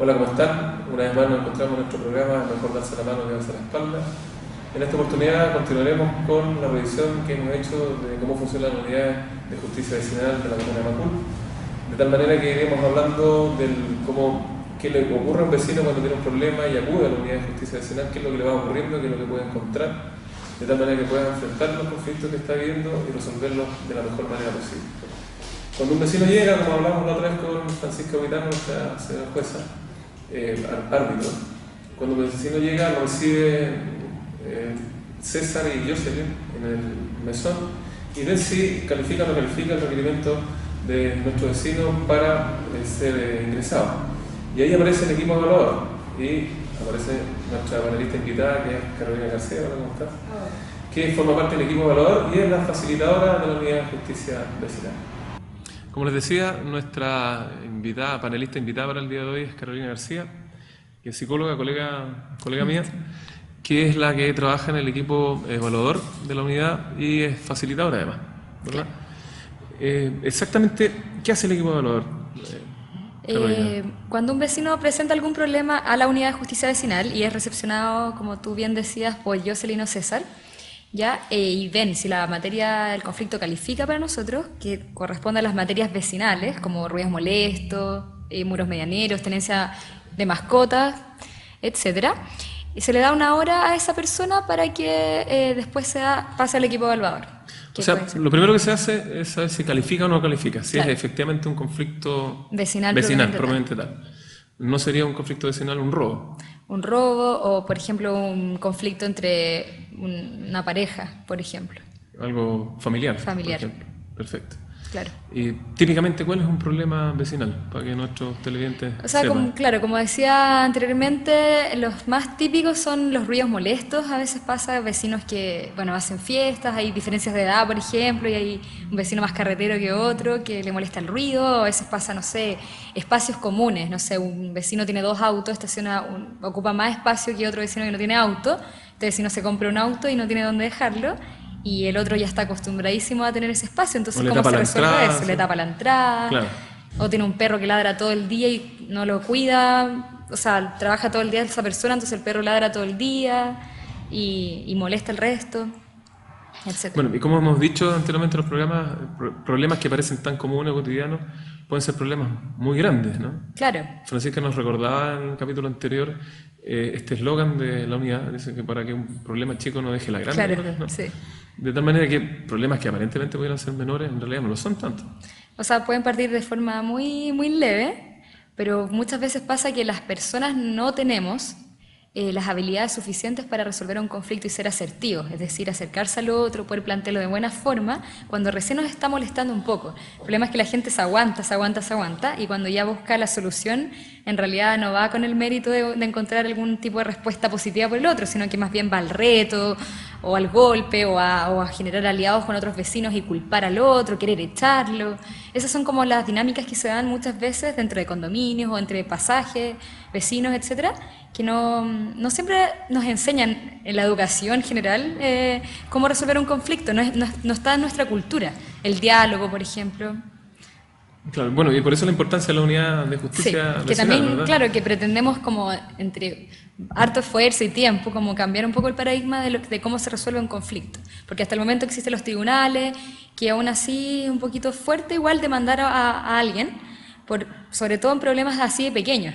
Hola, ¿cómo están? Una vez más nos encontramos en nuestro programa Mejor darse la mano que darse la espalda. En esta oportunidad continuaremos con la revisión que hemos hecho de cómo funcionan las unidades de justicia vecinal de la comuna de Macul. De tal manera que iremos hablando del qué le ocurre a un vecino cuando tiene un problema y acude a la unidad de justicia vecinal, qué es lo que le va ocurriendo, qué es lo que puede encontrar, de tal manera que pueda enfrentar los conflictos que está viviendo y resolverlos de la mejor manera posible. Cuando un vecino llega, como hablamos la otra vez con Francisca Huitano, nuestra señora jueza, árbitro, cuando el vecino llega lo recibe César y Jocelyn en el mesón y ven si califica o no califica el requerimiento de nuestro vecino para ser ingresado. Y ahí aparece el equipo evaluador y aparece nuestra panelista invitada, que es Carolina García. Hola, ¿cómo estás? Que forma parte del equipo evaluador y es la facilitadora de la unidad de justicia vecinal. Como les decía, nuestra panelista invitada para el día de hoy es Carolina García, que es psicóloga, colega mía, que es la que trabaja en el equipo evaluador de la unidad y es facilitadora además, ¿verdad? Exactamente, ¿qué hace el equipo evaluador? Cuando un vecino presenta algún problema a la unidad de justicia vecinal y es recepcionado, como tú bien decías, por Jocelyn o César, ¿ya? Y ven si la materia del conflicto califica para nosotros, que corresponde a las materias vecinales, como ruidos molestos, muros medianeros, tenencia de mascotas, etcétera. Y se le da una hora a esa persona para que después pase al equipo evaluador. O sea, lo primero que se hace es saber si califica o no califica, si Claro. es efectivamente un conflicto Vecinal propiamente tal. No sería un conflicto vecinal un robo. Un robo o, por ejemplo, un conflicto entre una pareja, por ejemplo. Algo familiar. Familiar. Por ejemplo. Perfecto. Claro. Y típicamente, ¿cuál es un problema vecinal? Para que nuestros televidentes O sea, sepan. claro, como decía anteriormente, los más típicos son los ruidos molestos. A veces pasa vecinos que, bueno, hacen fiestas, hay diferencias de edad, por ejemplo, y hay un vecino más carretero que otro que le molesta el ruido. A veces pasa, no sé, espacios comunes. No sé, un vecino tiene dos autos, ocupa más espacio que otro vecino que no tiene auto. Este vecino se compra un auto y no tiene dónde dejarlo. Y el otro ya está acostumbradísimo a tener ese espacio, entonces ¿cómo se resuelve eso? Le tapa la entrada, claro. O tiene un perro que ladra todo el día y no lo cuida, o sea, trabaja todo el día esa persona, entonces el perro ladra todo el día y molesta al resto, etc. Bueno, y como hemos dicho anteriormente en los programas, problemas que parecen tan comunes o cotidianos pueden ser problemas muy grandes, ¿no? Claro. Francisca nos recordaba en el capítulo anterior este eslogan de la unidad, dice que para que un problema chico no deje la grande. Claro, ¿no? sí. De tal manera que problemas que aparentemente pudieran ser menores, en realidad no lo son tanto. O sea, pueden partir de forma muy, muy leve, pero muchas veces pasa que las personas no tenemos las habilidades suficientes para resolver un conflicto y ser asertivos, es decir, acercarse al otro, poder plantearlo de buena forma, cuando recién nos está molestando un poco. El problema es que la gente se aguanta, y cuando ya busca la solución, en realidad no va con el mérito de encontrar algún tipo de respuesta positiva por el otro, sino que más bien va al reto, o al golpe, o a generar aliados con otros vecinos y culpar al otro, querer echarlo. Esas son como las dinámicas que se dan muchas veces dentro de condominios o entre pasajes, vecinos, etcétera, que no siempre nos enseñan en la educación general cómo resolver un conflicto, no está en nuestra cultura. El diálogo, por ejemplo. Claro, bueno, y por eso la importancia de la unidad de justicia Sí, que vecinal, también, ¿verdad? claro, que pretendemos como entre harto esfuerzo y tiempo, como cambiar un poco el paradigma de cómo se resuelve un conflicto. Porque hasta el momento existen los tribunales, que aún así es un poquito fuerte igual demandar a alguien, sobre todo en problemas así de pequeños.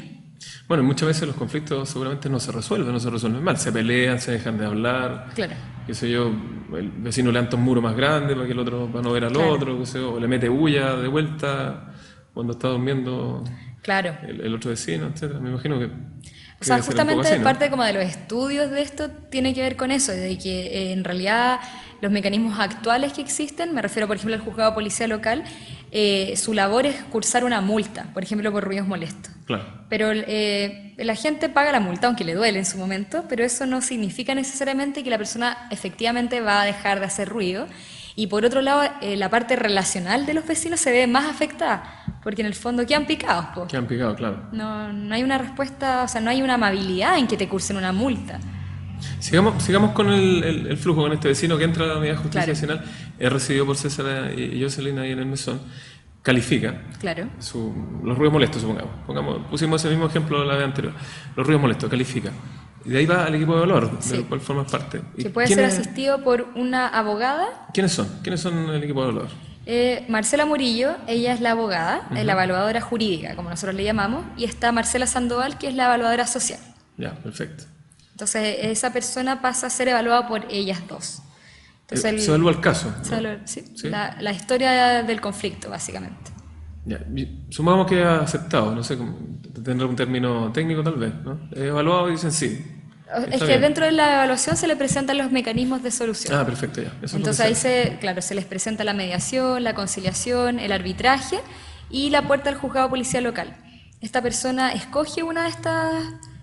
Bueno, muchas veces los conflictos seguramente no se resuelven mal, se pelean, se dejan de hablar, Claro. qué sé yo, el vecino levanta un muro más grande para que el otro, para no ver al Claro. otro, qué sé yo, o le mete bulla de vuelta cuando está durmiendo Claro. el otro vecino, etcétera. Me imagino que O sea, debe ser un poco justamente así, ¿no? parte como de los estudios de esto tiene que ver con eso, de que en realidad los mecanismos actuales que existen, me refiero por ejemplo al juzgado de policía local, su labor es cursar una multa, por ejemplo por ruidos molestos. Claro. Pero la gente paga la multa, aunque le duele en su momento, pero eso no significa necesariamente que la persona efectivamente va a dejar de hacer ruido. Y por otro lado, la parte relacional de los vecinos se ve más afectada, porque en el fondo quedan picados, po. Que han picado, claro. No hay una respuesta, o sea, no hay una amabilidad en que te cursen una multa. Sigamos con el flujo, con este vecino que entra a la unidad de justicia Claro. vecinal, es recibido por César y Jocelyn ahí en el mesón. califica Claro. los ruidos molestos, pusimos ese mismo ejemplo de la vez anterior, los ruidos molestos, califica. Y de ahí va al equipo de valor, Sí. del cual formas parte. Que puede ser asistido por una abogada. ¿Quiénes son? ¿Quiénes son el equipo de valor? Marcela Murillo, ella es la abogada, la evaluadora jurídica, como nosotros le llamamos, y está Marcela Sandoval, que es la evaluadora social. Ya, perfecto. Entonces, esa persona pasa a ser evaluada por ellas dos. Entonces, se evalúa el caso, ¿no? se evalúa, sí, ¿Sí? la historia del conflicto, básicamente. Ya, sumamos que ha aceptado, no sé, tendrá un término técnico tal vez, ¿no? Evaluado y dicen sí. Es que dentro de la evaluación se le presentan los mecanismos de solución. Ah, perfecto, ya. Eso Entonces ahí se les presenta la mediación, la conciliación, el arbitraje y la puerta al juzgado policial local. Esta persona escoge una de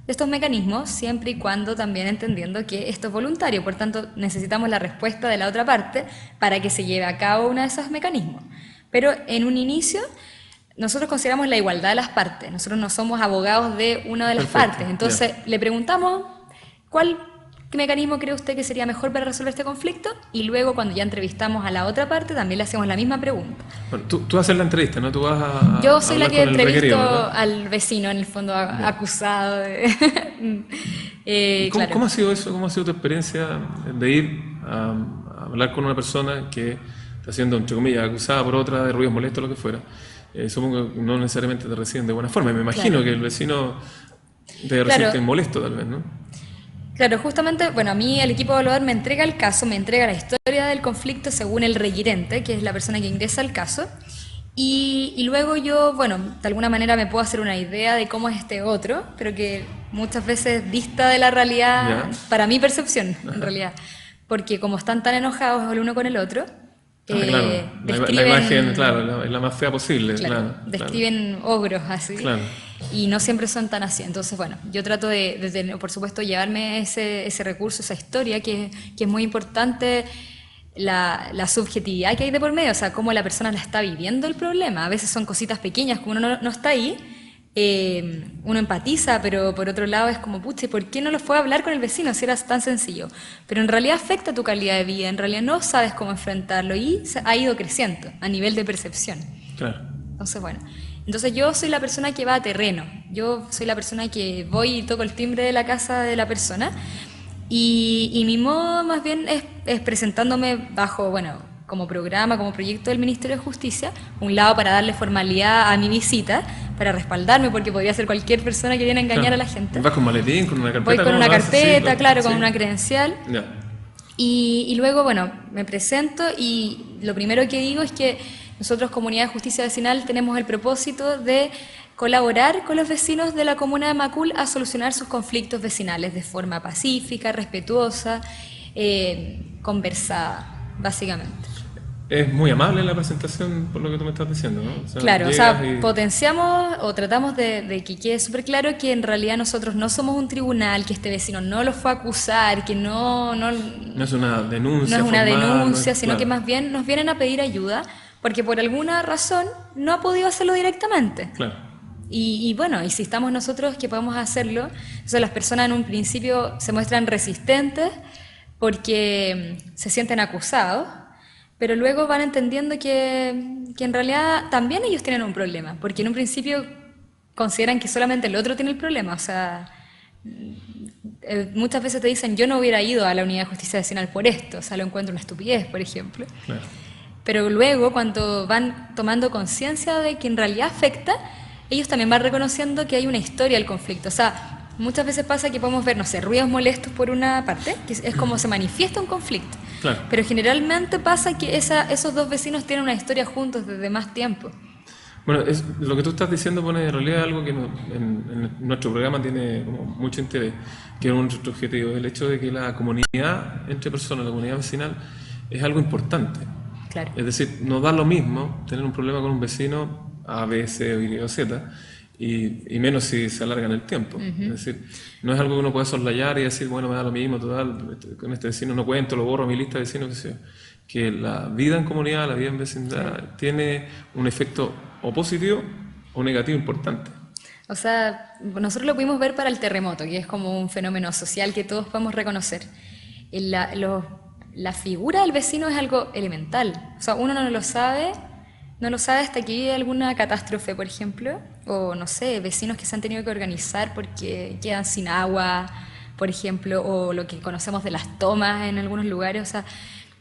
estos mecanismos siempre y cuando también entendiendo que esto es voluntario, por tanto necesitamos la respuesta de la otra parte para que se lleve a cabo uno de esos mecanismos. Pero en un inicio nosotros consideramos la igualdad de las partes, nosotros no somos abogados de una de las partes, entonces le preguntamos ¿qué mecanismo cree usted que sería mejor para resolver este conflicto? Y luego, cuando ya entrevistamos a la otra parte, también le hacemos la misma pregunta. Bueno, tú haces la entrevista, ¿no? Tú vas a Yo soy la que entrevisto ¿verdad? al vecino, en el fondo, acusado de... ¿Cómo, ¿Cómo ha sido eso? ¿Cómo ha sido tu experiencia de ir a hablar con una persona que está siendo, entre comillas, acusada por otra de ruidos molestos o lo que fuera? Supongo que no necesariamente te reciben de buena forma. Y me imagino que el vecino te recibe molesto, tal vez, ¿no? Claro, justamente, bueno, a mí el equipo evaluador me entrega el caso, me entrega la historia del conflicto según el requirente, que es la persona que ingresa al caso, y luego yo, bueno, de alguna manera me puedo hacer una idea de cómo es este otro, pero que muchas veces dista de la realidad, para mi percepción, en realidad, porque como están tan enojados el uno con el otro, claro. La imagen, claro, es la más fea posible. Claro, describen ogros así. Claro. Y no siempre son tan así. Entonces, bueno, yo trato de por supuesto, llevarme ese recurso, esa historia, que es muy importante, la subjetividad que hay de por medio, o sea, cómo la persona la está viviendo el problema. A veces son cositas pequeñas, como uno no está ahí, uno empatiza, pero por otro lado es como, pucha, ¿por qué no lo fue a hablar con el vecino si era tan sencillo? Pero en realidad afecta tu calidad de vida, en realidad no sabes cómo enfrentarlo y ha ido creciendo a nivel de percepción. Claro. Entonces, bueno, entonces yo soy la persona que va a terreno, yo soy la persona que voy y toco el timbre de la casa de la persona y mi modo más bien es presentándome bajo, bueno, como programa, como proyecto del Ministerio de Justicia, un lado para darle formalidad a mi visita, para respaldarme, porque podría ser cualquier persona que viene a engañar a la gente. ¿Vas con maletín, con una carpeta? Voy con una carpeta, sí, claro, con una credencial. Ya. Y luego, bueno, me presento y lo primero que digo es que nosotros, Comunidad de Justicia Vecinal, tenemos el propósito de colaborar con los vecinos de la comuna de Macul a solucionar sus conflictos vecinales de forma pacífica, respetuosa, conversada, básicamente. Es muy amable la presentación, por lo que tú me estás diciendo, ¿no? O sea, claro, o sea, potenciamos o tratamos de que quede súper claro que en realidad nosotros no somos un tribunal, que este vecino no lo fue a acusar, que no es una denuncia. No es una formal, denuncia, sino que más bien nos vienen a pedir ayuda porque por alguna razón no ha podido hacerlo directamente. Claro. Y bueno, y si estamos nosotros que podemos hacerlo, o sea, las personas en un principio se muestran resistentes porque se sienten acusados, pero luego van entendiendo que en realidad también ellos tienen un problema, porque en un principio consideran que solamente el otro tiene el problema, o sea, muchas veces te dicen, yo no hubiera ido a la unidad de justicia vecinal por esto, o sea, lo encuentro una estupidez, por ejemplo. Claro. Pero luego, cuando van tomando conciencia de que en realidad afecta, ellos también van reconociendo que hay una historia del conflicto, o sea, muchas veces pasa que podemos ver, no sé, ruidos molestos por una parte, que es como se manifiesta un conflicto. Claro. Pero generalmente pasa que esos dos vecinos tienen una historia juntos desde más tiempo. Bueno, lo que tú estás diciendo pone en realidad algo que en nuestro programa tiene como mucho interés, que es nuestro objetivo, el hecho de que la comunidad entre personas, la comunidad vecinal, es algo importante. Claro. Es decir, no da lo mismo tener un problema con un vecino A, B, C o Y o Z, y menos si se alarga en el tiempo. Es decir, no es algo que uno pueda soslayar y decir, bueno, me da lo mismo, total, con este vecino no cuento, lo borro a mi lista de vecinos, qué sé yo. Que la vida en comunidad, la vida en vecindad, tiene un efecto o positivo o negativo importante. O sea, nosotros lo pudimos ver para el terremoto, que es como un fenómeno social que todos podemos reconocer. La figura del vecino es algo elemental. O sea, uno no lo sabe no lo sabe hasta que vive alguna catástrofe, por ejemplo, o no sé, vecinos que se han tenido que organizar porque quedan sin agua, por ejemplo, o lo que conocemos de las tomas en algunos lugares. O sea,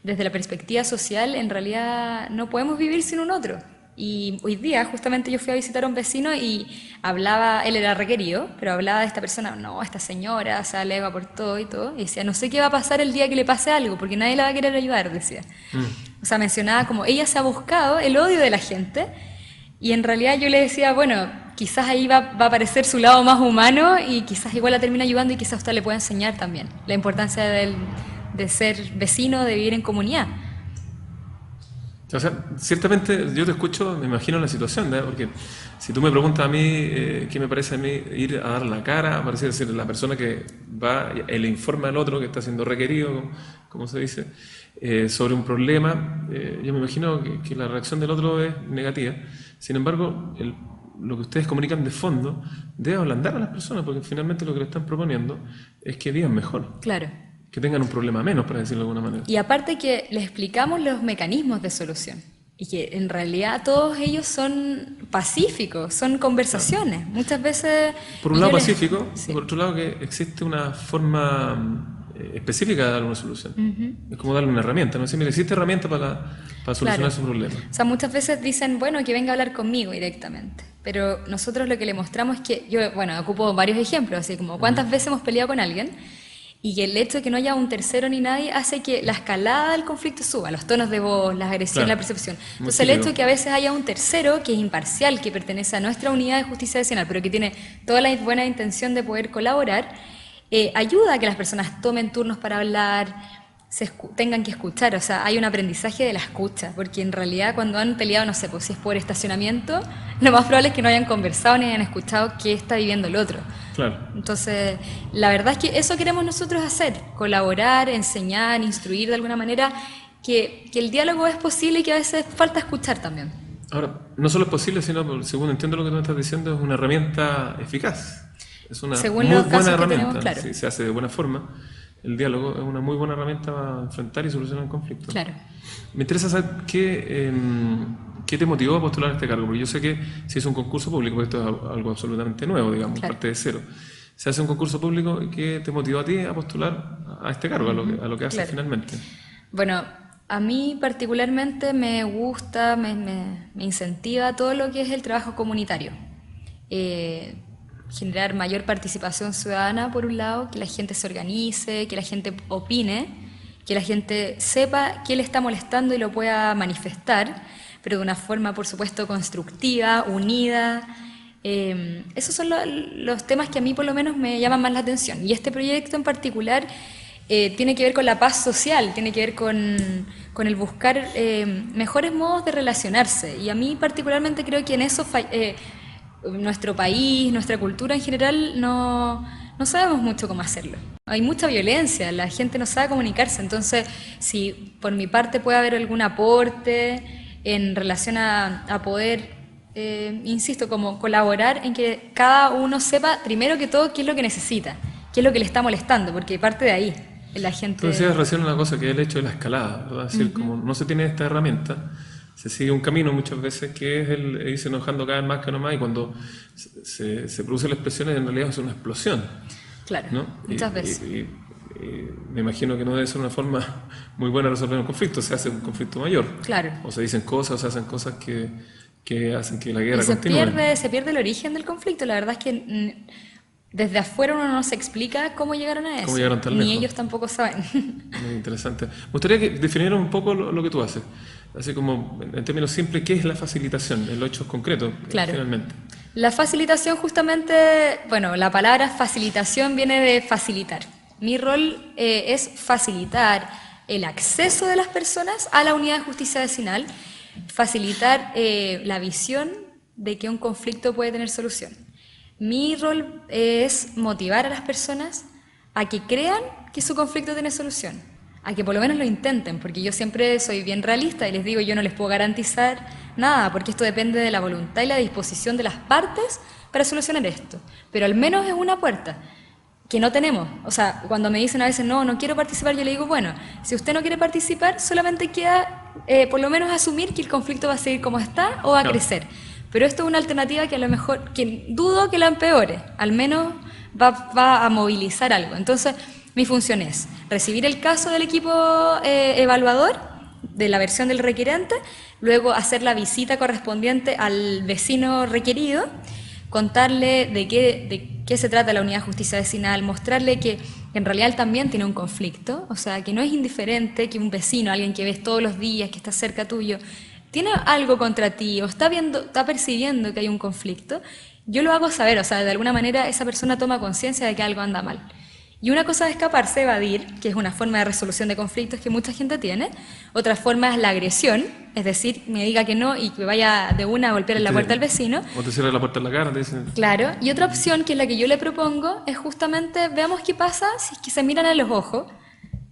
desde la perspectiva social, en realidad no podemos vivir sin un otro. Y hoy día, justamente yo fui a visitar a un vecino y hablaba, él era requerido, pero hablaba de esta persona, no, esta señora, o sea, le va por todo y todo, y decía, no sé qué va a pasar el día que le pase algo, porque nadie la va a querer ayudar, decía. O sea, mencionaba como ella se ha buscado el odio de la gente, y en realidad yo le decía, bueno, quizás ahí va a aparecer su lado más humano, y quizás igual la termina ayudando, y quizás usted le pueda enseñar también la importancia de ser vecino, de vivir en comunidad. O sea, ciertamente yo te escucho, me imagino la situación, ¿no? Porque si tú me preguntas a mí, ¿qué me parece a mí ir a dar la cara? Parece decir, la persona que va y le informa al otro que está siendo requerido, como se dice, sobre un problema, yo me imagino que la reacción del otro es negativa. Sin embargo, lo que ustedes comunican de fondo debe ablandar a las personas, porque finalmente lo que le están proponiendo es que vivan mejor. Claro. Que tengan un problema menos, para decirlo de alguna manera. Y aparte que les explicamos los mecanismos de solución y que en realidad todos ellos son pacíficos, son conversaciones. Claro. Muchas veces... Por un lado pacífico, sí. Por otro lado que existe una forma específica de dar una solución. Es como darle una herramienta, ¿no? Mira, existe herramienta para solucionar claro. Su problema. O sea, muchas veces dicen, bueno, que venga a hablar conmigo directamente. Pero nosotros lo que le mostramos es que, yo, bueno, ocupo varios ejemplos, así como cuántas veces hemos peleado con alguien y que el hecho de que no haya un tercero ni nadie hace que la escalada del conflicto suba, los tonos de voz, las agresiones, claro. La percepción. Entonces el hecho de que a veces haya un tercero que es imparcial, que pertenece a nuestra unidad de justicia vecinal, pero que tiene toda la buena intención de poder colaborar, ayuda a que las personas tomen turnos para hablar, tengan que escuchar. O sea, hay un aprendizaje de la escucha, porque en realidad cuando han peleado, no sé, pues si es por estacionamiento, lo más probable es que no hayan conversado ni hayan escuchado qué está viviendo el otro. Claro. Entonces, la verdad es que eso queremos nosotros hacer, colaborar, enseñar, instruir de alguna manera, que el diálogo es posible y que a veces falta escuchar también. Ahora, no solo es posible, sino, según entiendo lo que tú me estás diciendo, es una herramienta eficaz. Es una según muy los casos buena que herramienta, tenemos, claro. Si se hace de buena forma. El diálogo es una muy buena herramienta para enfrentar y solucionar un conflicto. Claro. Me interesa saber qué te motivó a postular a este cargo, porque yo sé que se hizo un concurso público, porque esto es algo absolutamente nuevo, digamos, claro. Parte de cero. Se hace un concurso público, ¿qué te motivó a ti a postular a este cargo, a lo que haces claro. Finalmente? Bueno, a mí particularmente me gusta, me incentiva todo lo que es el trabajo comunitario. Generar mayor participación ciudadana, por un lado, que la gente se organice, que la gente opine, que la gente sepa qué le está molestando y lo pueda manifestar, pero de una forma, por supuesto, constructiva, unida. Esos son los temas que a mí por lo menos me llaman más la atención. Y este proyecto en particular tiene que ver con la paz social, tiene que ver con el buscar mejores modos de relacionarse. Y a mí particularmente creo que en eso nuestro país, nuestra cultura en general, no sabemos mucho cómo hacerlo. Hay mucha violencia, la gente no sabe comunicarse, entonces si por mi parte puede haber algún aporte en relación a poder, insisto, como colaborar en que cada uno sepa primero que todo qué es lo que necesita, qué es lo que le está molestando, porque parte de ahí la gente... Tú decías recién una cosa, que es el hecho de la escalada, ¿verdad? Es decir, como no se tiene esta herramienta, se sigue un camino muchas veces que es el irse enojando cada vez más que no más, y cuando se produce la expresión en realidad es una explosión. Claro, ¿no? muchas veces. Y me imagino que no debe ser una forma muy buena de resolver un conflicto, se hace un conflicto mayor. Claro. O se dicen cosas, o se hacen cosas que hacen que la guerra continúe. Se pierde el origen del conflicto. La verdad es que desde afuera uno no se explica cómo llegaron a eso. ¿Cómo llegaron tan lejos? Ni ellos tampoco saben. Muy interesante. Me gustaría que definieran un poco lo que tú haces. Así como, en términos simples, ¿qué es la facilitación en los hechos concretos, claro. Finalmente? La facilitación justamente, bueno, la palabra facilitación viene de facilitar. Mi rol es facilitar el acceso de las personas a la unidad de justicia vecinal, facilitar la visión de que un conflicto puede tener solución. Mi rol es motivar a las personas a que crean que su conflicto tiene solución, a que por lo menos lo intenten, porque yo siempre soy bien realista y les digo, yo no les puedo garantizar nada, porque esto depende de la voluntad y la disposición de las partes para solucionar esto, pero al menos es una puerta. que no tenemos. O sea, cuando me dicen a veces, no, no quiero participar, yo le digo, bueno, si usted no quiere participar, solamente queda por lo menos asumir que el conflicto va a seguir como está o va a crecer. Pero esto es una alternativa que a lo mejor, que dudo que la empeore, al menos va a movilizar algo. Entonces, mi función es recibir el caso del equipo evaluador, de la versión del requerente, luego hacer la visita correspondiente al vecino requerido, contarle de qué se trata la unidad de justicia vecinal, mostrarle que en realidad él también tiene un conflicto, o sea, que no es indiferente que un vecino, alguien que ves todos los días, que está cerca tuyo, tiene algo contra ti o está percibiendo que hay un conflicto. Yo lo hago saber, o sea, de alguna manera esa persona toma conciencia de que algo anda mal. Y una cosa es escaparse, evadir, que es una forma de resolución de conflictos que mucha gente tiene. Otra forma es la agresión, es decir, me diga que no y que vaya de una a golpear en la puerta al vecino. O te cierra la puerta en la cara, te dicen. Claro, y otra opción, que es la que yo le propongo, es justamente, veamos qué pasa si es que se miran a los ojos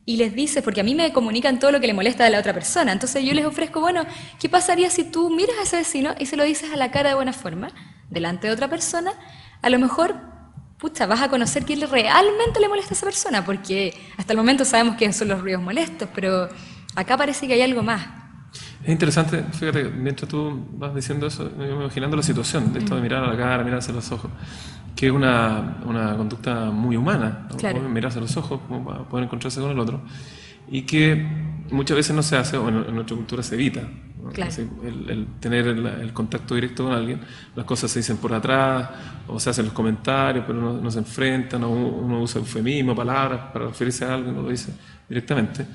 y les dices, porque a mí me comunican todo lo que le molesta de la otra persona, entonces yo les ofrezco, bueno, ¿qué pasaría si tú miras a ese vecino y se lo dices a la cara de buena forma, delante de otra persona? A lo mejor, pucha, vas a conocer qué realmente le molesta a esa persona, porque hasta el momento sabemos que son los ruidos molestos, pero acá parece que hay algo más. Es interesante, fíjate, mientras tú vas diciendo eso, me voy imaginando la situación de esto de mirar a la cara, mirarse a los ojos, que es una conducta muy humana, ¿no? Claro. Mirarse a los ojos como para poder encontrarse con el otro, y que muchas veces no se hace, o en nuestra cultura se evita, ¿no? Claro. Así, el tener el contacto directo con alguien, las cosas se dicen por atrás, o se hacen los comentarios, pero no se enfrentan, o uno usa eufemismo, palabras para referirse a alguien, no lo dice directamente.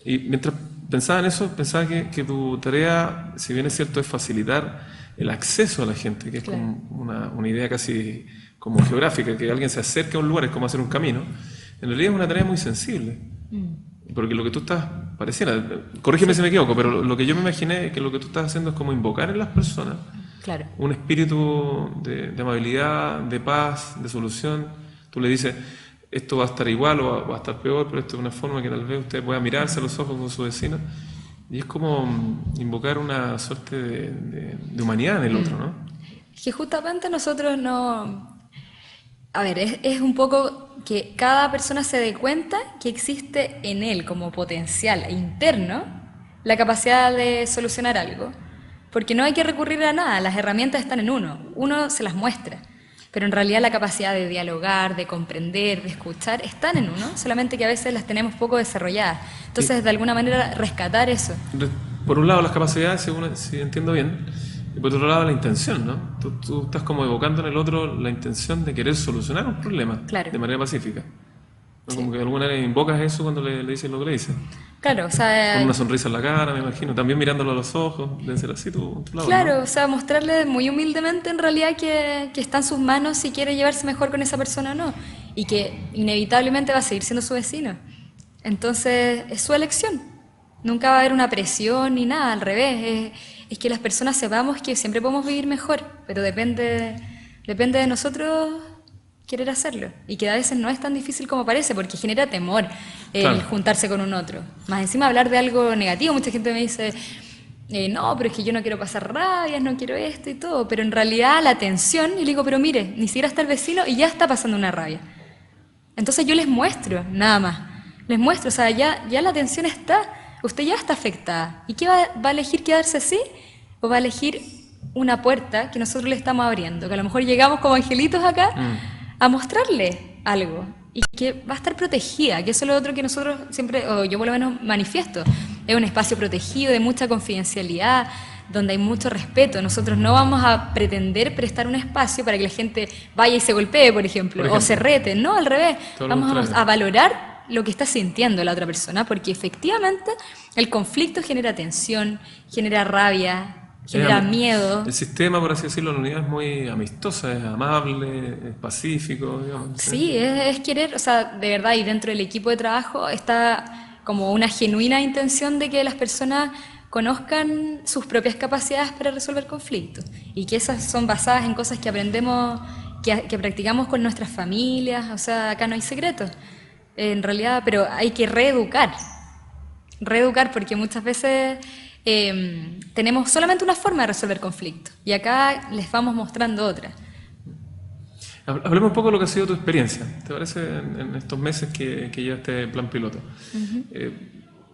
Y mientras pensaba en eso, pensaba que tu tarea, si bien es cierto, es facilitar el acceso a la gente, que es como una idea casi como geográfica, que alguien se acerque a un lugar, es como hacer un camino. En realidad es una tarea muy sensible, porque lo que tú estás, pareciera, corrígeme si me equivoco, pero lo que yo me imaginé es que lo que tú estás haciendo es como invocar en las personas un espíritu de amabilidad, de paz, de solución. Tú le dices, esto va a estar igual o va a estar peor, pero esto es una forma que tal vez usted pueda mirarse a los ojos con su vecino. Y es como invocar una suerte de humanidad en el otro, ¿no? Es que justamente nosotros no... A ver, es un poco que cada persona se dé cuenta que existe en él como potencial interno la capacidad de solucionar algo. Porque no hay que recurrir a nada, las herramientas están en uno se las muestra. Pero en realidad la capacidad de dialogar, de comprender, de escuchar, están en uno, solamente que a veces las tenemos poco desarrolladas. Entonces, de alguna manera, rescatar eso. Por un lado las capacidades, si entiendo bien, y por otro lado la intención, ¿no? Tú estás como evocando en el otro la intención de querer solucionar un problema de manera pacífica. ¿No? Como que de alguna manera invocas eso cuando le dices lo que le dices. Claro, o sea... Con una sonrisa en la cara, me imagino, también mirándolo a los ojos, debe ser así tu lado, Claro, ¿no? o sea, mostrarle muy humildemente en realidad que está en sus manos si quiere llevarse mejor con esa persona o no, y que inevitablemente va a seguir siendo su vecino. Entonces, es su elección. Nunca va a haber una presión ni nada, al revés. Es que las personas sepamos que siempre podemos vivir mejor, pero depende de nosotros querer hacerlo, y que a veces no es tan difícil como parece, porque genera temor el juntarse con un otro. Más encima hablar de algo negativo, mucha gente me dice, no, pero es que yo no quiero pasar rabias, no quiero esto y todo, pero en realidad la tensión, y le digo, pero mire, ni siquiera está el vecino y ya está pasando una rabia. Entonces yo les muestro, nada más, les muestro, o sea, ya la tensión está, usted ya está afectada, ¿y qué va a elegir, quedarse así o va a elegir una puerta que nosotros le estamos abriendo, que a lo mejor llegamos como angelitos acá a mostrarle algo y que va a estar protegida, que eso es lo otro que nosotros siempre, o yo por lo menos manifiesto, es un espacio protegido de mucha confidencialidad, donde hay mucho respeto. Nosotros no vamos a pretender prestar un espacio para que la gente vaya y se golpee, por ejemplo, o se rete, no, al revés, vamos a valorar lo que está sintiendo la otra persona, porque efectivamente el conflicto genera tensión, genera rabia, genera miedo. El sistema, por así decirlo, la unidad es muy amistosa, es amable, es pacífico, digamos. Sí, es querer, o sea, de verdad, y dentro del equipo de trabajo está como una genuina intención de que las personas conozcan sus propias capacidades para resolver conflictos, y que esas son basadas en cosas que aprendemos, que practicamos con nuestras familias, o sea, acá no hay secretos, en realidad, pero hay que reeducar, porque muchas veces... tenemos solamente una forma de resolver conflictos y acá les vamos mostrando otra. Hablemos un poco de lo que ha sido tu experiencia, ¿te parece? En estos meses que lleva este plan piloto.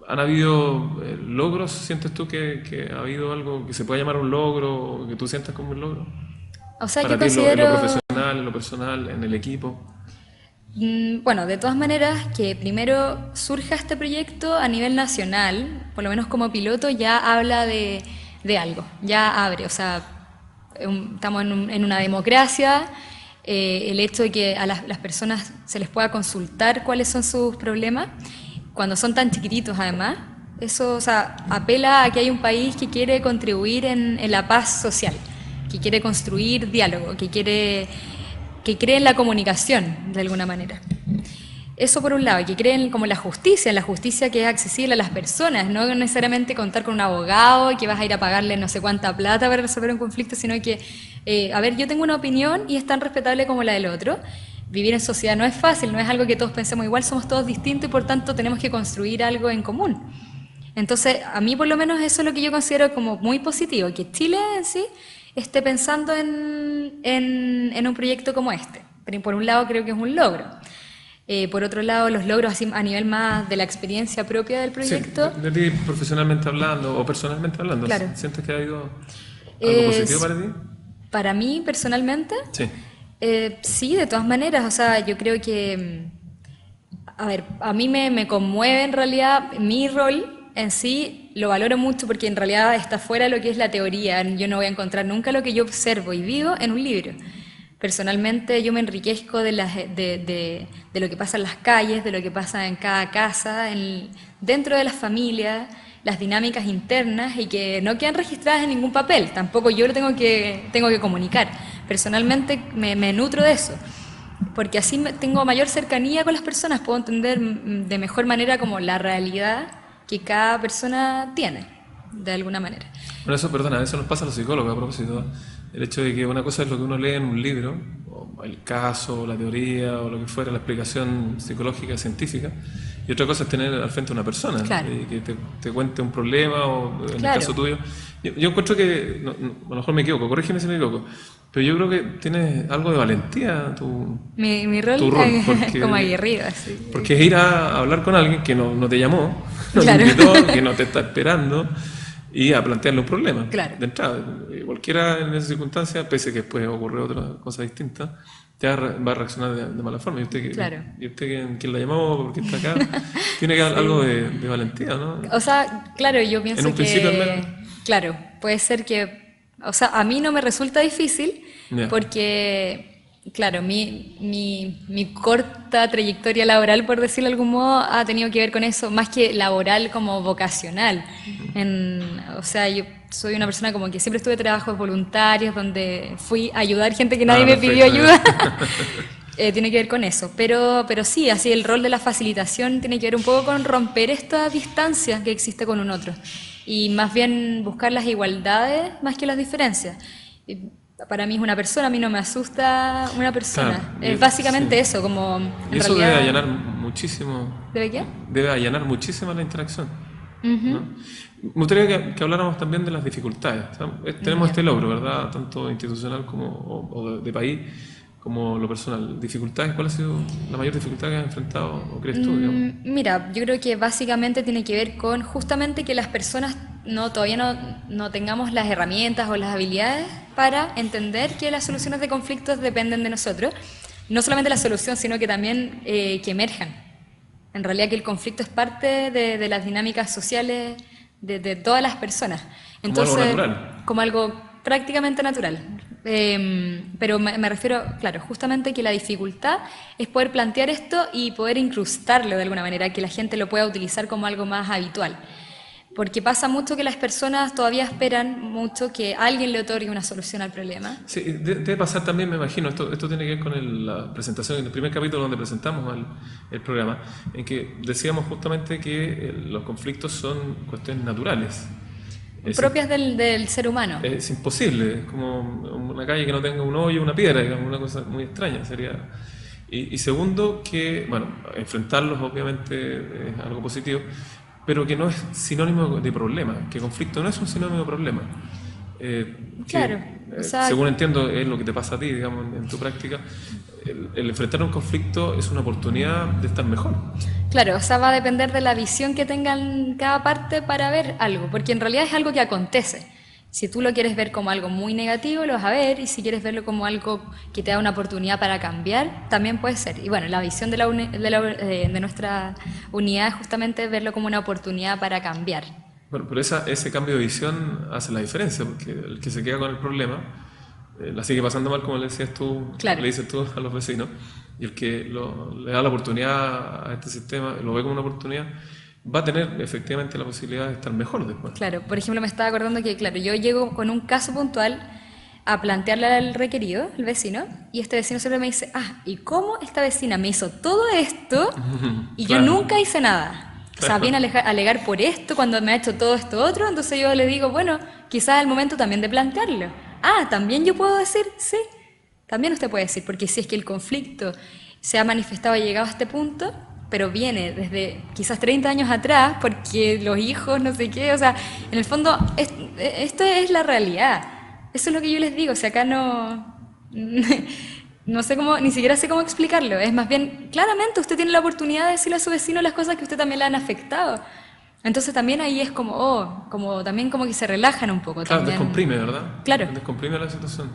¿Han habido logros? ¿Sientes tú que ha habido algo que se pueda llamar un logro, o que tú sientas como un logro? O sea, yo Para ti en lo considero, profesional, en lo personal, en el equipo. bueno, de todas maneras, que primero surja este proyecto a nivel nacional, por lo menos como piloto, ya habla de algo, ya abre, o sea, estamos en una democracia, el hecho de que a las personas se les pueda consultar cuáles son sus problemas, cuando son tan chiquititos además, eso, o sea, apela a que hay un país que quiere contribuir en la paz social, que quiere construir diálogo, que cree en la comunicación de alguna manera. Eso por un lado, y que creen como en la justicia que es accesible a las personas, no necesariamente contar con un abogado y que vas a ir a pagarle no sé cuánta plata para resolver un conflicto, sino que, a ver, yo tengo una opinión y es tan respetable como la del otro. Vivir en sociedad no es fácil, no es algo que todos pensemos igual, somos todos distintos y por tanto tenemos que construir algo en común. Entonces, a mí por lo menos eso es lo que yo considero como muy positivo, que Chile en sí esté pensando en un proyecto como este. Pero por un lado creo que es un logro. Por otro lado, los logros así a nivel más de la experiencia propia del proyecto. Sí, de ti profesionalmente hablando o personalmente hablando, Claro. ¿sientes que ha habido algo positivo para ti? Para mí personalmente, Sí. sí, de todas maneras. O sea, yo creo que, a ver, a mí me conmueve en realidad mi rol en sí, lo valoro mucho porque en realidad está fuera de lo que es la teoría. Yo no voy a encontrar nunca lo que yo observo y vivo en un libro. Personalmente yo me enriquezco de lo que pasa en las calles, de lo que pasa en cada casa, dentro de las familias, las dinámicas internas y que no quedan registradas en ningún papel. Tampoco yo lo tengo que comunicar. Personalmente me nutro de eso, porque así tengo mayor cercanía con las personas, puedo entender de mejor manera como la realidad que cada persona tiene, de alguna manera. Bueno, eso, perdona, eso nos pasa a los psicólogos a propósito. El hecho de que una cosa es lo que uno lee en un libro, o el caso, la teoría, o lo que fuera, la explicación psicológica, científica, y otra cosa es tener al frente a una persona, Claro. y que te cuente un problema, o en Claro. el caso tuyo. Yo encuentro que, a lo mejor me equivoco, corrígeme si me equivoco, pero yo creo que tienes algo de valentía Mi rol, tu rol, porque, como aguerrida, sí. porque es ir a hablar con alguien que no te llamó, no Claro. te invitó, que no te está esperando, y a plantearle un problema Claro. de entrada. Cualquiera en esa circunstancia, pese a que después ocurre otra cosa distinta, ya va a reaccionar de mala forma. Y usted, Claro. quien la llamó, porque está acá, tiene que dar algo de valentía, ¿no? O sea, claro, yo pienso En un principio, al menos. claro, puede ser que, o sea, a mí no me resulta difícil Ya. porque, claro, mi corta trayectoria laboral, por decirlo de algún modo, ha tenido que ver con eso, más que laboral como vocacional. O sea, yo soy una persona como que siempre estuve en trabajos voluntarios donde fui a ayudar gente que nadie me pidió perfecto, ayuda. Tiene que ver con eso, pero sí, así el rol de la facilitación tiene que ver un poco con romper esta distancia que existe con un otro y más bien buscar las igualdades más que las diferencias. Para mí es una persona, a mí no me asusta una persona. Claro, Es básicamente eso, como Y en eso realidad... debe allanar muchísimo. ¿Debe qué? Debe allanar muchísimo la interacción. ¿No? Me gustaría que habláramos también de las dificultades. Tenemos este logro, ¿verdad? Tanto institucional como o de país, como lo personal. ¿Dificultades? ¿Cuál ha sido la mayor dificultad que has enfrentado o crees tú? Digamos? Mira, yo creo que básicamente tiene que ver con justamente que las personas todavía no tengamos las herramientas o las habilidades para entender que las soluciones de conflictos dependen de nosotros. No solamente la solución, sino que también que emerjan. En realidad que el conflicto es parte de las dinámicas sociales de todas las personas. Entonces, Como algo natural. Como algo prácticamente natural. Pero me refiero, claro, justamente que la dificultad es poder plantear esto y poder incrustarlo de alguna manera, que la gente lo pueda utilizar como algo más habitual. Porque pasa mucho que las personas todavía esperan mucho que alguien le otorgue una solución al problema. Sí, debe pasar también, me imagino, esto tiene que ver con la presentación, en el primer capítulo donde presentamos el programa, en que decíamos justamente que los conflictos son cuestiones naturales. Propias del ser humano. Es imposible, es como una calle que no tenga un hoyo, una piedra, digamos, una cosa muy extraña sería. Y segundo, que, bueno, enfrentarlos obviamente es algo positivo, pero que no es sinónimo de problema, que conflicto no es un sinónimo de problema. Claro, o sea, según entiendo, es lo que te pasa a ti, digamos, en tu práctica. El enfrentar un conflicto es una oportunidad de estar mejor. claro, o sea, va a depender de la visión que tengan cada parte para ver algo, porque en realidad es algo que acontece. Si tú lo quieres ver como algo muy negativo, lo vas a ver, y si quieres verlo como algo que te da una oportunidad para cambiar, también puede ser. Y bueno, la visión de nuestra unidad es justamente verlo como una oportunidad para cambiar. Bueno, pero ese cambio de visión hace la diferencia, porque el que se queda con el problema la sigue pasando mal, como le decías tú, Claro. le dices tú a los vecinos, y el que le da la oportunidad a este sistema, lo ve como una oportunidad, va a tener efectivamente la posibilidad de estar mejor después. Claro, por ejemplo, me estaba acordando que, claro, yo llego con un caso puntual a plantearle al requerido, el vecino, y este vecino siempre me dice, ¿y cómo esta vecina me hizo todo esto y yo Claro. nunca hice nada? O sea, viene a alegar por esto cuando me ha hecho todo esto otro, entonces yo le digo, bueno, quizás es el momento también de plantearlo. También yo puedo decir, sí, también usted puede decir, porque si es que el conflicto se ha manifestado y llegado a este punto, pero viene desde quizás 30 años atrás, porque los hijos, no sé qué, o sea, en el fondo, esto es la realidad. Eso es lo que yo les digo, o sea, acá no... No sé cómo, ni siquiera sé cómo explicarlo. Es más bien, claramente usted tiene la oportunidad de decirle a su vecino las cosas que a usted también le han afectado. Entonces también ahí es como también como que se relajan un poco Claro, también. descomprime, ¿verdad? Claro. Descomprime la situación.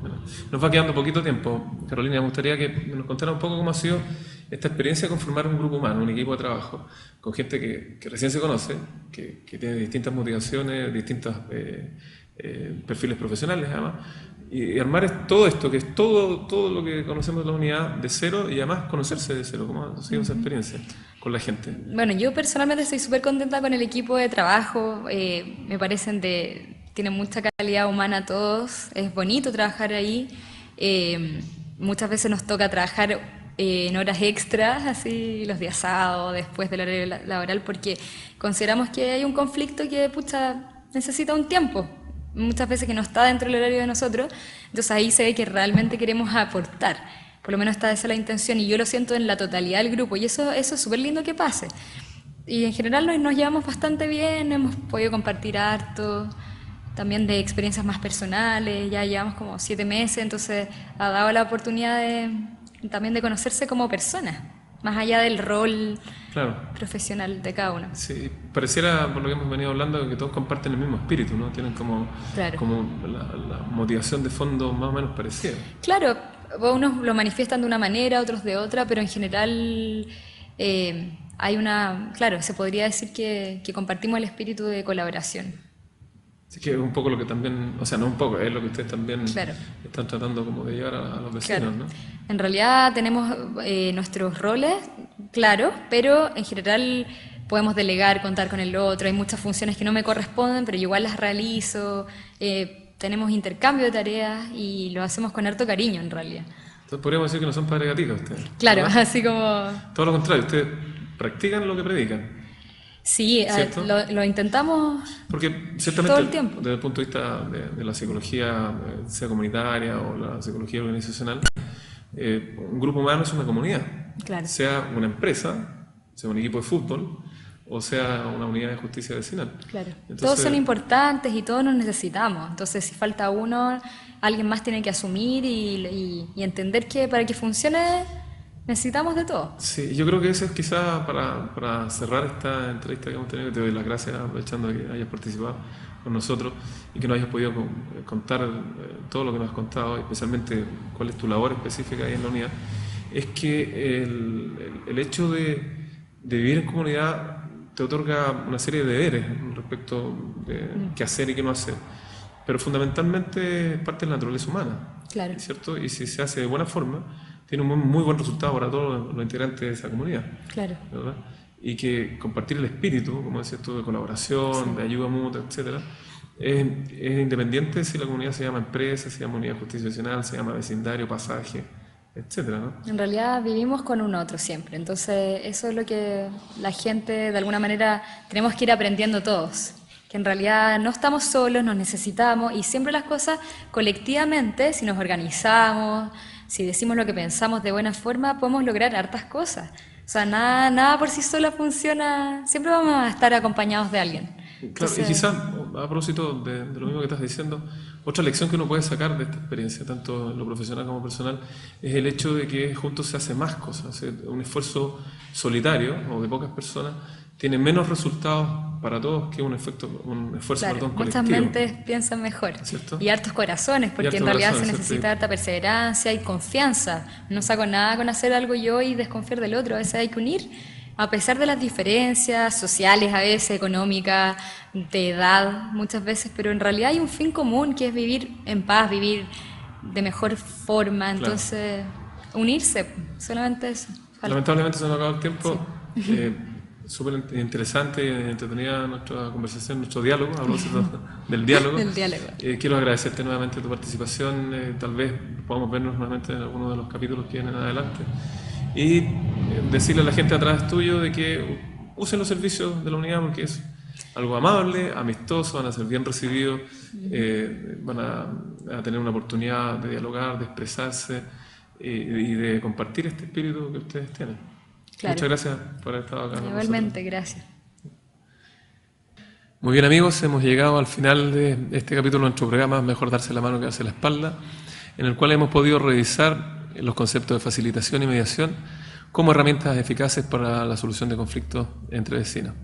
Bueno, nos va quedando poquito tiempo. Carolina, me gustaría que nos contara un poco cómo ha sido esta experiencia de conformar un grupo humano, un equipo de trabajo, con gente que recién se conoce, que tiene distintas motivaciones, distintos perfiles profesionales, además, y armar todo esto, que es todo lo que conocemos de la unidad de cero, y además conocerse de cero. ¿Cómo ha sido esa experiencia con la gente? Bueno, yo personalmente estoy súper contenta con el equipo de trabajo. Me parecen tienen mucha calidad humana todos. Es bonito trabajar ahí. Muchas veces nos toca trabajar en horas extras, así los días sábados, después del horario laboral, porque consideramos que hay un conflicto que, pucha, necesita un tiempo. Muchas veces que no está dentro del horario de nosotros. Entonces ahí se ve que realmente queremos aportar. Por lo menos está esa la intención, y yo lo siento en la totalidad del grupo, y eso es súper lindo que pase. Y en general nos llevamos bastante bien, hemos podido compartir harto, también de experiencias más personales, ya llevamos como 7 meses, entonces ha dado la oportunidad también de conocerse como personas, más allá del rol Claro. profesional de cada uno. Sí, pareciera, por lo que hemos venido hablando, que todos comparten el mismo espíritu, ¿no? Tienen Claro. como la motivación de fondo más o menos parecida. Claro, unos lo manifiestan de una manera, otros de otra, pero en general hay claro, se podría decir que compartimos el espíritu de colaboración. Así que es un poco lo que también, o sea, no un poco, es lo que ustedes también Claro. están tratando como de llevar a los vecinos, Claro. ¿no? En realidad tenemos nuestros roles claros, pero en general podemos delegar, contar con el otro. Hay muchas funciones que no me corresponden, pero yo igual las realizo. Tenemos intercambio de tareas y lo hacemos con harto cariño en realidad. Entonces podríamos decir que no son padres gaticas ustedes. Claro, ¿verdad? así como... Todo lo contrario, ustedes practican lo que predican. Sí, ¿Cierto? lo intentamos Porque ciertamente, todo el tiempo. desde el punto de vista de la psicología, sea comunitaria o la psicología organizacional, un grupo humano es una comunidad. Claro. Sea una empresa, sea un equipo de fútbol o sea una unidad de justicia vecinal. Claro. Entonces, Todos son importantes y todos nos necesitamos. Entonces, si falta uno, alguien más tiene que asumir y entender que para que funcione necesitamos de todo. Sí, yo creo que eso es quizás para cerrar esta entrevista que hemos tenido. Te doy las gracias aprovechando que hayas participado con nosotros y que nos hayas podido contar todo lo que nos has contado, especialmente cuál es tu labor específica ahí en la unidad. Es que el hecho de vivir en comunidad te otorga una serie de deberes respecto de qué hacer y qué no hacer, pero fundamentalmente es parte de la naturaleza humana, Claro. ¿cierto? Y si se hace de buena forma, tiene un muy buen resultado para todos los integrantes de esa comunidad, Claro. ¿verdad? Y que compartir el espíritu, como decías tú, de colaboración, de ayuda mutua, etcétera, es independiente si la comunidad se llama empresa, se llama unidad de justicia nacional, se llama vecindario, pasaje, etcétera, ¿no? En realidad vivimos con un otro siempre, entonces eso es lo que la gente de alguna manera tenemos que ir aprendiendo todos, que en realidad no estamos solos, nos necesitamos y siempre las cosas colectivamente, si nos organizamos, si decimos lo que pensamos de buena forma, podemos lograr hartas cosas. O sea, nada por sí sola funciona, siempre vamos a estar acompañados de alguien. Claro, Entonces, y quizás, a propósito de lo mismo que estás diciendo, otra lección que uno puede sacar de esta experiencia, tanto en lo profesional como personal, es el hecho de que juntos se hace más cosas. Un esfuerzo solitario o de pocas personas tiene menos resultados para todos que un esfuerzo claro, muchas colectivo, mentes piensan mejor ¿cierto? y hartos corazones, Y porque harto en realidad se corazón, necesita ¿cierto? harta perseverancia y confianza. No saco nada con hacer algo yo y desconfiar del otro, a veces hay que unir, a pesar de las diferencias sociales, a veces económicas, de edad, muchas veces, pero en realidad hay un fin común que es vivir en paz, vivir de mejor forma, Claro. entonces unirse, solamente eso. Falta. Lamentablemente se nos acabó el Sí. tiempo. Súper interesante y entretenida nuestra conversación, nuestro diálogo, a propósito del diálogo. Del diálogo. Quiero agradecerte nuevamente tu participación. Tal vez podamos vernos nuevamente en alguno de los capítulos que vienen adelante. Y decirle a la gente atrás tuyo de que usen los servicios de la unidad porque es algo amable, amistoso, van a ser bien recibidos, van a tener una oportunidad de dialogar, de expresarse y de compartir este espíritu que ustedes tienen. Claro. Muchas gracias por haber estado acá con nosotros. Igualmente, gracias. Muy bien, amigos, hemos llegado al final de este capítulo de nuestro programa Mejor darse la mano que darse la espalda, en el cual hemos podido revisar los conceptos de facilitación y mediación como herramientas eficaces para la solución de conflictos entre vecinos.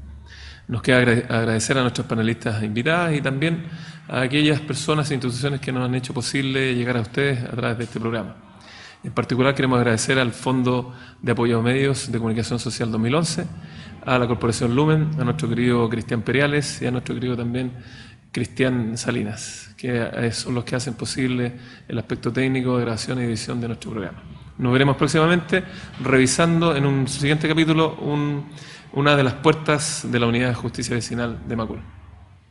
Nos queda agradecer a nuestros panelistas invitadas y también a aquellas personas e instituciones que nos han hecho posible llegar a ustedes a través de este programa. En particular queremos agradecer al Fondo de Apoyo a Medios de Comunicación Social 2011, a la Corporación Lumen, a nuestro querido Cristian Periales y a nuestro querido también Cristian Salinas, que son los que hacen posible el aspecto técnico de grabación y edición de nuestro programa. Nos veremos próximamente revisando en un siguiente capítulo una de las puertas de la Unidad de Justicia Vecinal de Macul.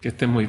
Que estén muy bien.